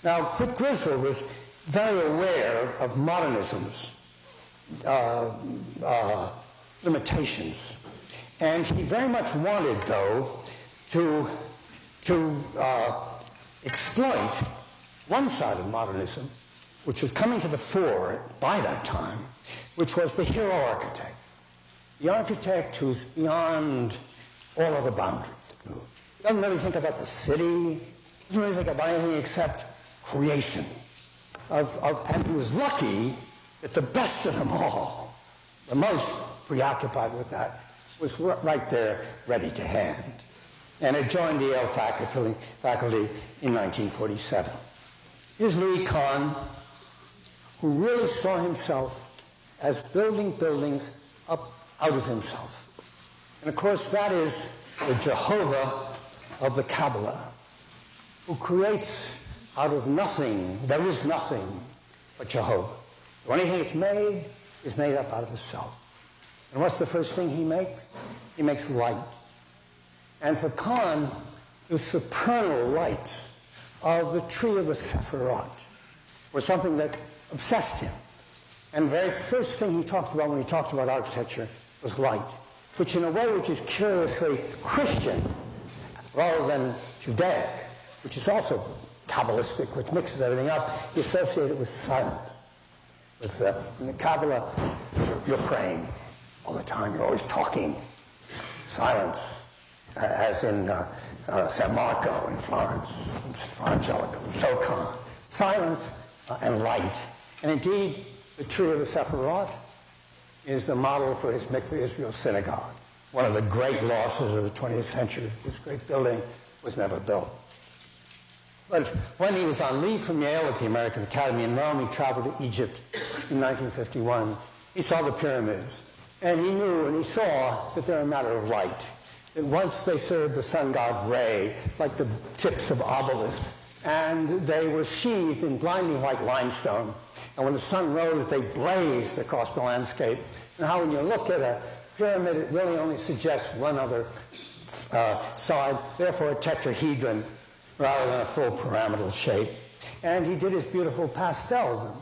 Now, Griswold was very aware of modernism's limitations. And he very much wanted, though, to exploit one side of modernism, which was coming to the fore by that time, which was the hero architect. The architect who's beyond all other boundaries. Doesn't really think about the city, doesn't really think about anything except creation. And he was lucky that the best of them all, the most preoccupied with that, was right there, ready to hand. And had joined the Yale faculty in 1947. Here's Louis Kahn, who really saw himself as building buildings up out of himself. And of course, that is the Jehovah of the Kabbalah, who creates out of nothing. There is nothing but Jehovah. So anything that's made is made up out of the self. And what's the first thing he makes? He makes light. And for Kahn, the supernal lights of the tree of the Sephirot were something that obsessed him. And the very first thing he talked about when he talked about architecture was light, which in a way which is curiously Christian rather than Judaic, which is also Kabbalistic, which mixes everything up. He associated it with silence. In the Kabbalah, you're praying all the time. You're always talking. Silence, as in San Marco in Florence, and Fra Angelico, and so on. Silence and light. And indeed, the tree of the Sephirot is the model for his Mikveh Israel synagogue. One of the great losses of the 20th century. This great building was never built. But when he was on leave from Yale at the American Academy in Rome, he traveled to Egypt in 1951. He saw the pyramids, and he knew and he saw that they're a matter of light. That once they served the sun god Re, like the tips of obelisks, and they were sheathed in blinding white limestone. And when the sun rose, they blazed across the landscape. And how when you look at a pyramid, it really only suggests one other side, therefore a tetrahedron, rather than a full pyramidal shape. And he did his beautiful pastel of them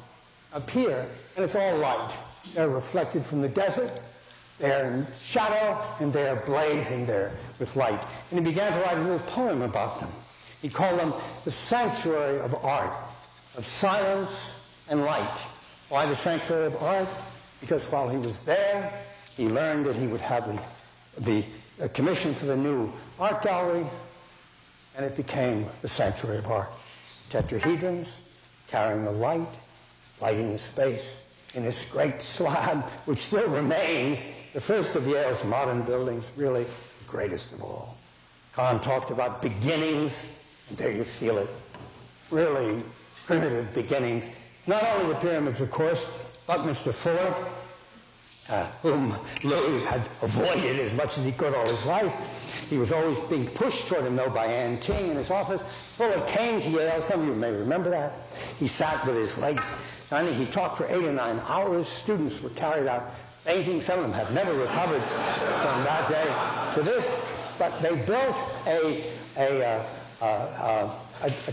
up here, and it's all light. They're reflected from the desert, they're in shadow, and they're blazing there with light. And he began to write a little poem about them. He called them the sanctuary of art, of silence and light. Why the sanctuary of art? Because while he was there, he learned that he would have the commission for the new art gallery, and it became the sanctuary of art. Tetrahedrons carrying the light, lighting the space in this great slab, which still remains the first of Yale's modern buildings, really the greatest of all. Kahn talked about beginnings, and there you feel it. Really primitive beginnings. Not only the pyramids, of course, Buckminster Fuller, whom Louis had avoided as much as he could all his life. He was always being pushed toward him, though, by Ann Ting in his office. Fuller came to Yale. Some of you may remember that. He sat with his legs. He talked for 8 or 9 hours. Students were carried out fainting. Some of them have never recovered from that day to this. But they built a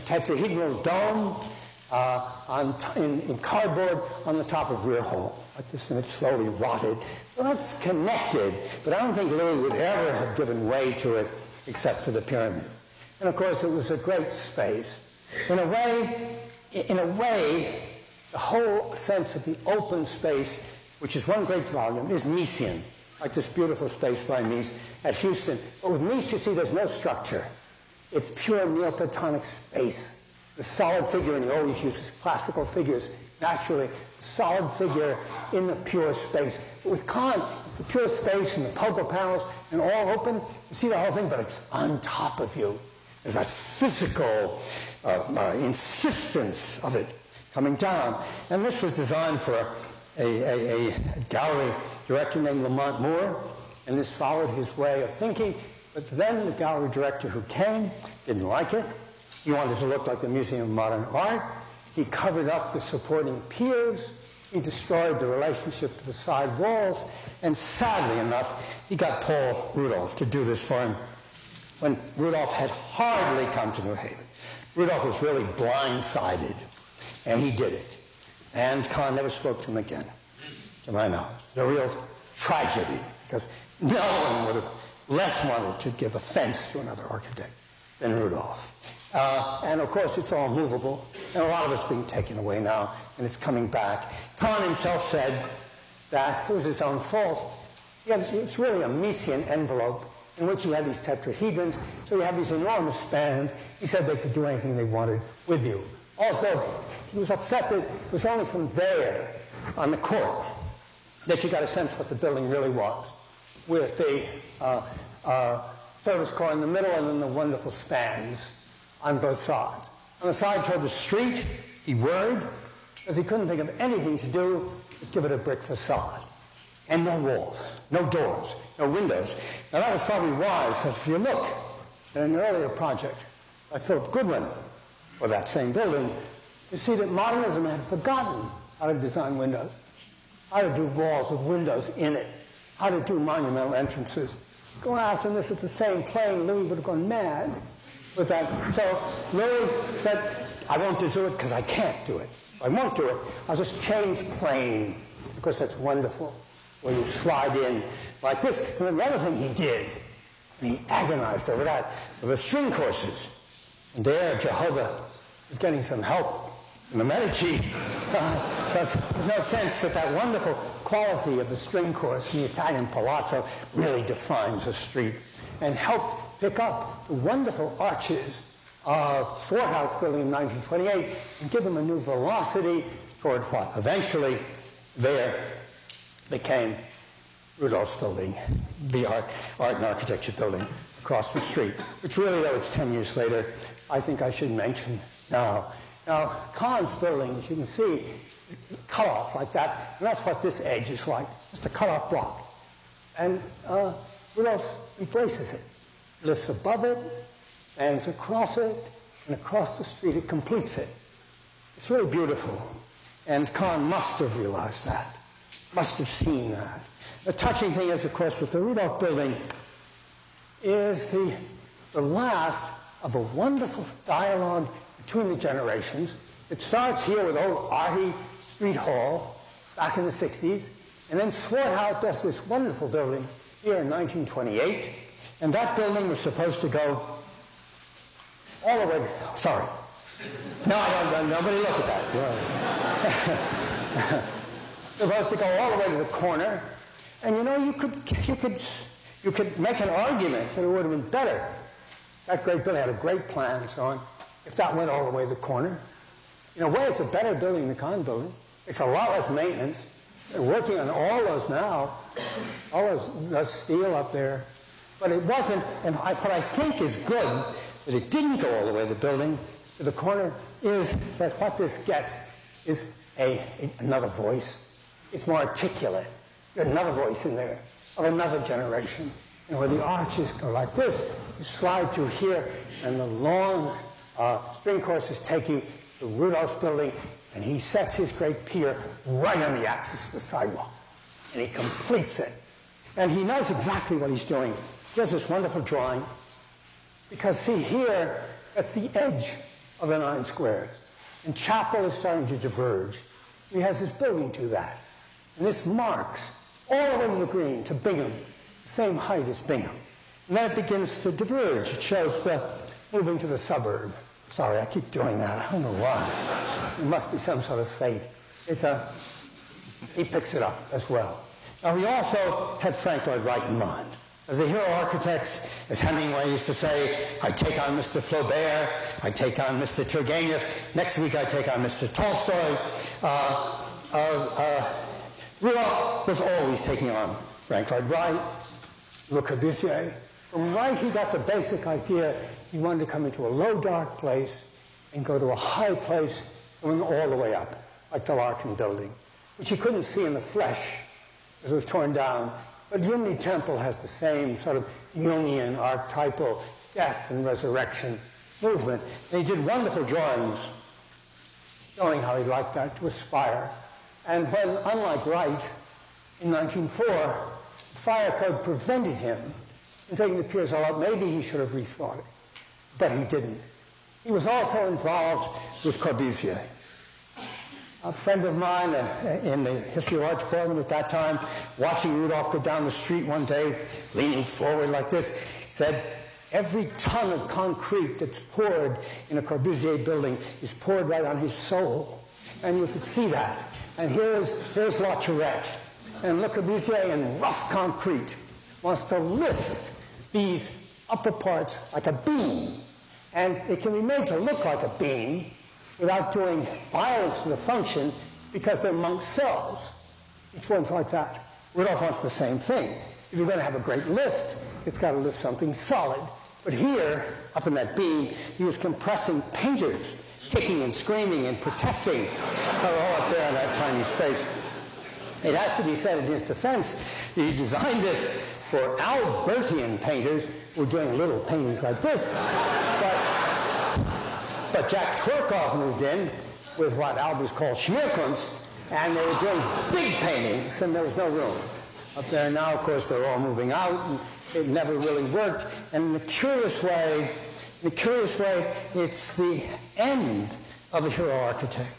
tetrahedral dome in cardboard on the top of Rear Hall. Like this, and it slowly rotted. So that's connected, but I don't think Louis would ever have given way to it except for the pyramids. And of course, it was a great space. In a way, the whole sense of the open space, which is one great volume, is Miesian, like this beautiful space by Mies at Houston. But with Mies, you see, there's no structure. It's pure Neoplatonic space. The solid figure, and he always uses classical figures, naturally, solid figure in the pure space. But with Kahn, it's the pure space and the poker panels and all open. You see the whole thing, but it's on top of you. There's that physical insistence of it coming down. And this was designed for a gallery director named Lamont Moore, and this followed his way of thinking. But then the gallery director who came didn't like it. He wanted to look like the Museum of Modern Art. He covered up the supporting piers. He destroyed the relationship to the side walls. And sadly enough, he got Paul Rudolph to do this for him when Rudolph had hardly come to New Haven. Rudolph was really blindsided, and he did it. And Kahn never spoke to him again, to my knowledge. It's a real tragedy, because no one would have less wanted to give offense to another architect than Rudolph. And of course, it's all movable, and a lot of it's being taken away now, and it's coming back. Kahn himself said that it was his own fault. It's really a Messian envelope in which he had these tetrahedrons, so you have these enormous spans. He said they could do anything they wanted with you. Also, he was upset that it was only from there on the court that you got a sense what the building really was, with the service core in the middle and then the wonderful spans on both sides. On the side toward the street, he worried because he couldn't think of anything to do but give it a brick facade. And no walls, no doors, no windows. Now that was probably wise, because if you look at an earlier project by Philip Goodwin for that same building, you see that modernism had forgotten how to design windows, how to do walls with windows in it, how to do monumental entrances. Glass and this at the same plane, Louis would have gone mad with that. So Louis said, I won't do it because I can't do it. I won't do it. I'll just change plane, because that's wonderful, where you slide in like this. And then the other thing he did, and he agonized over that, were the string courses. And there, Jehovah is getting some help from the Medici, because there's no sense that that wonderful quality of the string course in the Italian palazzo really defines a street, and helped pick up the wonderful arches of Swarthout's building in 1928 and give them a new velocity toward what eventually there became Rudolph's building, the art and architecture building across the street, which really, though it's 10 years later, I think I should mention now. Now, Kahn's building, as you can see, is cut off like that, and that's what this edge is like, just a cut-off block. And Rudolph embraces it, lifts above it, spans across it, and across the street it completes it. It's really beautiful, and Kahn must have realized that, must have seen that. The touching thing is, of course, that the Rudolph building is the last of a wonderful dialogue between the generations. It starts here with old Artie Street Hall back in the 60s, and then Swarthout does this wonderful building here in 1928, and that building was supposed to go all the way, sorry. No, I don't, nobody look at that. Supposed to go all the way to the corner, and you know, you could make an argument that it would have been better. That great building had a great plan and so on, if that went all the way to the corner. In a way, it's a better building than the Kahn building. It's a lot less maintenance. They're working on all those now, all those steel up there. But it wasn't, and what I think is good, that it didn't go all the way to the building, to the corner, is that what this gets is another voice. It's more articulate. You have another voice in there of another generation. And where the arches go like this, you slide through here, and the long string courses take you to Rudolph's building, and he sets his great pier right on the axis of the sidewalk. And he completes it. And he knows exactly what he's doing. He has this wonderful drawing, because see here, that's the edge of the 9 squares. And Chapel is starting to diverge. So he has his building do that. And this marks all the way to the green, to Bingham, same height as Bingham. And then it begins to diverge. It shows the moving to the suburb. Sorry, I keep doing that. I don't know why. It must be some sort of fate. He picks it up as well. Now, he also had Frank Lloyd Wright in mind. As the hero architects, as Hemingway used to say, I take on Mr. Flaubert, I take on Mr. Turgenev, next week I take on Mr. Tolstoy. Rudolph was always taking on Frank Lloyd Wright, Le Corbusier. From Wright, he got the basic idea he wanted to come into a low, dark place and go to a high place going all the way up, like the Larkin building, which he couldn't see in the flesh because it was torn down. But Yumni Temple has the same sort of Jungian archetypal death and resurrection movement. And he did wonderful drawings showing how he liked that to aspire. And when, unlike Wright, in 1904, the fire code prevented him from taking the piers all out, maybe he should have rethought it. But he didn't. He was also involved with Corbusier. A friend of mine in the history of art department at that time, watching Rudolph go down the street one day, leaning forward like this, said, every ton of concrete that's poured in a Corbusier building is poured right on his soul. And you could see that. And here's La Tourette. And Le Corbusier in rough concrete wants to lift these upper parts like a beam. And it can be made to look like a beam without doing violence to the function because they're Monk cells. Each one's like that. Rudolph wants the same thing. If you're going to have a great lift, it's got to lift something solid. But here, up in that beam, he was compressing painters, kicking and screaming and protesting. They're all up there in that tiny space. It has to be said in his defense that he designed this for Albertian painters who were doing little paintings like this. But Jack Twerkoff moved in with what Albers called Schmierkunst, and they were doing big paintings, and there was no room. Up there now, of course, they're all moving out, and it never really worked. And in a curious way, it's the end of the hero architect.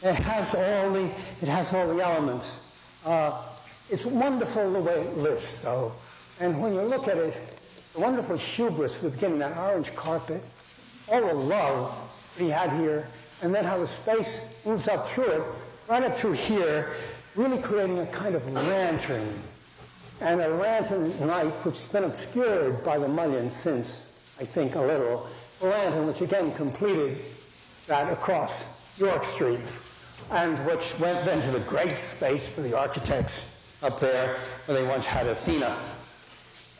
It has all the elements. It's wonderful the way it lifts, though. And when you look at it, the wonderful hubris at the beginning, that orange carpet, all the love that he had here, and then how the space moves up through it, right up through here, really creating a kind of lantern. And a lantern at night, which has been obscured by the mullions since, I think, a little. A lantern which again completed that across York Street, and which went then to the great space for the architects up there, where they once had Athena,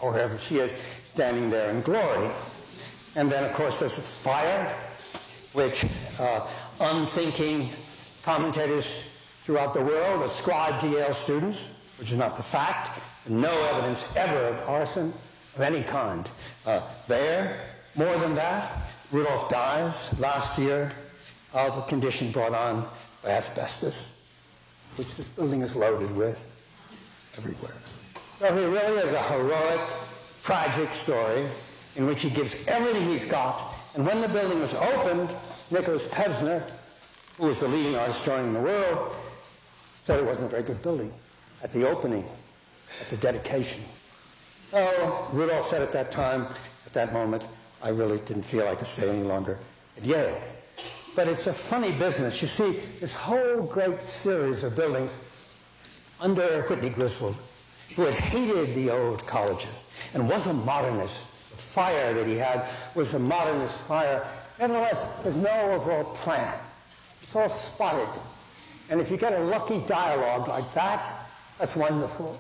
or wherever she is, standing there in glory. And then, of course, there's a fire, which unthinking commentators throughout the world ascribe to Yale students, which is not the fact. No evidence ever of arson of any kind there. More than that, Rudolph dies last year of a condition brought on by asbestos, which this building is loaded with everywhere. So he really is a heroic, tragic story in which he gives everything he's got. And when the building was opened, Nicholas Pevsner, who was the leading art historian in the world, said it wasn't a very good building at the opening, at the dedication. Oh, Rudolph said at that time, at that moment, I really didn't feel I could stay any longer at Yale. But it's a funny business. You see, this whole great series of buildings under Whitney Griswold, who had hated the old colleges and was a modernist. The fire that he had was a modernist fire. Nevertheless, there's no overall plan. It's all spotted. And if you get a lucky dialogue like that, that's wonderful.